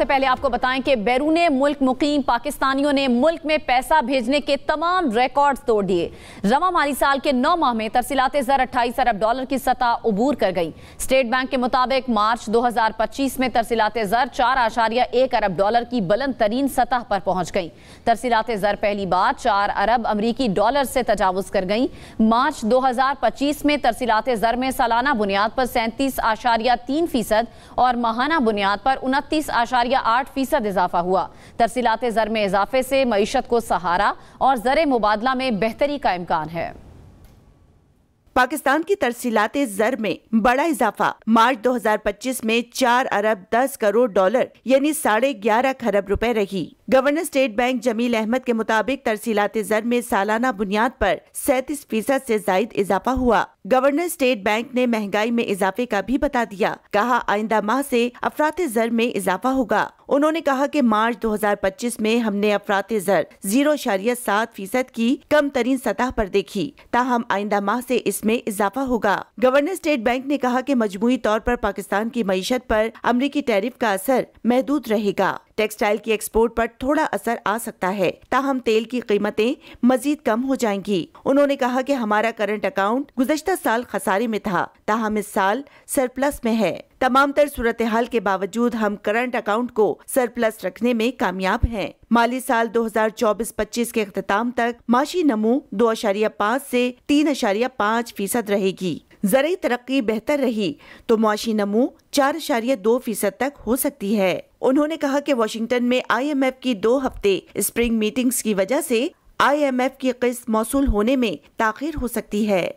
سے پہلے آپ کو بتائیں کہ بیرون ملک مقیم پاکستانیوں نے ملک میں پیسہ بھیجنے کے تمام ریکارڈز توڑ دیے۔ رواں مالی سال کے 9 ماہ میں ترسیلات زر 28 ارب ڈالر کی سطح عبور کر گئی۔ اسٹیٹ بینک کے مطابق مارچ 2025 میں ترسیلات زر 4.1 ارب ڈالر کی بلند ترین سطح پر پہنچ گئیں۔ ترسیلات زر پہلی بار 4 ارب امریکی ڈالر سے تجاوز کر گئیں۔ مارچ 2025 میں ترسیلات زر میں سالانہ بنیاد پر 37.3% اور ماہانہ بنیاد پر 29.8% اضافہ ہوا۔ ترسیلات زر میں اضافے سے معیشت کو سہارا اور زر مبادلہ میں بہتری کا امکان ہے۔ پاکستان کی ترسیلات زر میں بڑا اضافہ مارچ 2025 میں 4 ارب 10 کروڑ ڈالر یعنی 11.5 کھرب روپے رہی۔ گورنر اسٹیٹ بینک جمیل احمد کے مطابق ترسیلات زر میں سالانہ بنیاد پر 37% سے زائد اضافہ ہوا۔ گورنر اسٹیٹ بینک نے مہنگائی میں اضافے کا بھی بتا دیا، کہا آئندہ ماہ سے افراط زر میں اضافہ ہوگا۔ انہوں نے کہا کہ مارچ 2025 میں ہم نے افراط زر 0.7% کی کم ترین سطح پر دیکھی، تاہم آئندہ ماہ سے اس میں اضافہ ہوگا۔ گورنر اسٹیٹ بینک نے کہا کہ مجموعی طور پر پاکستان کی معیشت پر امریکی ٹیرف کا اثر محدود رہے گا۔ ٹیکسٹائل کی ایکسپورٹ پر تھوڑا اثر آ سکتا ہے، تاہم تیل کی قیمتیں مزید کم ہو جائیں گی۔ انہوں نے کہا کہ ہمارا کرنٹ اکاؤنٹ گزشتہ سال خسارے میں تھا، تاہم اس سال سرپلس میں ہے۔ تمام تر صورتحال کے باوجود ہم کرنٹ اکاؤنٹ کو سرپلس رکھنے میں کامیاب ہیں۔ مالی سال 2024-25 کے اختتام تک معاشی نمو 2.5 سے 3.5% رہے گی۔ زرعی ترقی بہتر رہی تو معاشی نمو 4.2% تک ہو سکتی ہے۔ انہوں نے کہا کہ واشنگٹن میں IMF کی 2 ہفتے اسپرنگ میٹنگز کی وجہ سے IMF کی قسط موصول ہونے میں تاخیر ہو سکتی ہے۔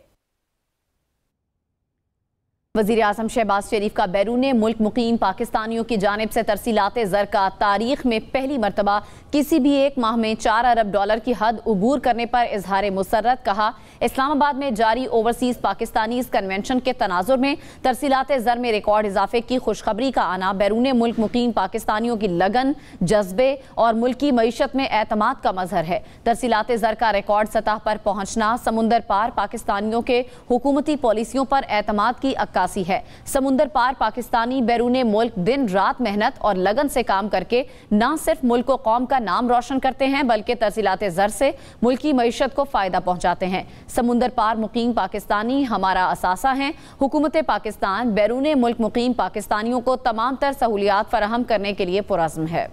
وزیر اعظم شہباز شریف کا بیرون ملک مقیم پاکستانیوں کی جانب سے ترسیلات زر کا تاریخ میں پہلی مرتبہ کسی بھی ایک ماہ میں 4 ارب ڈالر کی حد عبور کرنے پر اظہار مسرت۔ کہا اسلام آباد میں جاری اوورسیز پاکستانیز کنونشن کے تناظر میں ترسیلات زر میں ریکارڈ اضافے کی خوشخبری کا آنا بیرون ملک مقیم پاکستانیوں کی لگن، جذبے اور ملکی معیشت میں اعتماد کا مظہر ہے۔ ترسیلات زر کا ریکارڈ سطح پر پہنچنا سمندر پار پاکستانیوں کے حکومتی پالیسیوں پر اعتماد کی عکاسی ہے۔ سمندر پار پاکستانی بیرون ملک دن رات محنت اور لگن سے کام کر کے نہ صرف ملک و قوم کا نام روشن کرتے ہیں بلکہ ترسیلات زر سے ملکی معیشت کو فائدہ پہنچاتے ہیں۔ سمندر پار مقیم پاکستانی ہمارا اثاثہ ہیں۔ حکومت پاکستان بیرون ملک مقیم پاکستانیوں کو تمام تر سہولیات فراہم کرنے کے لیے پرعزم ہے۔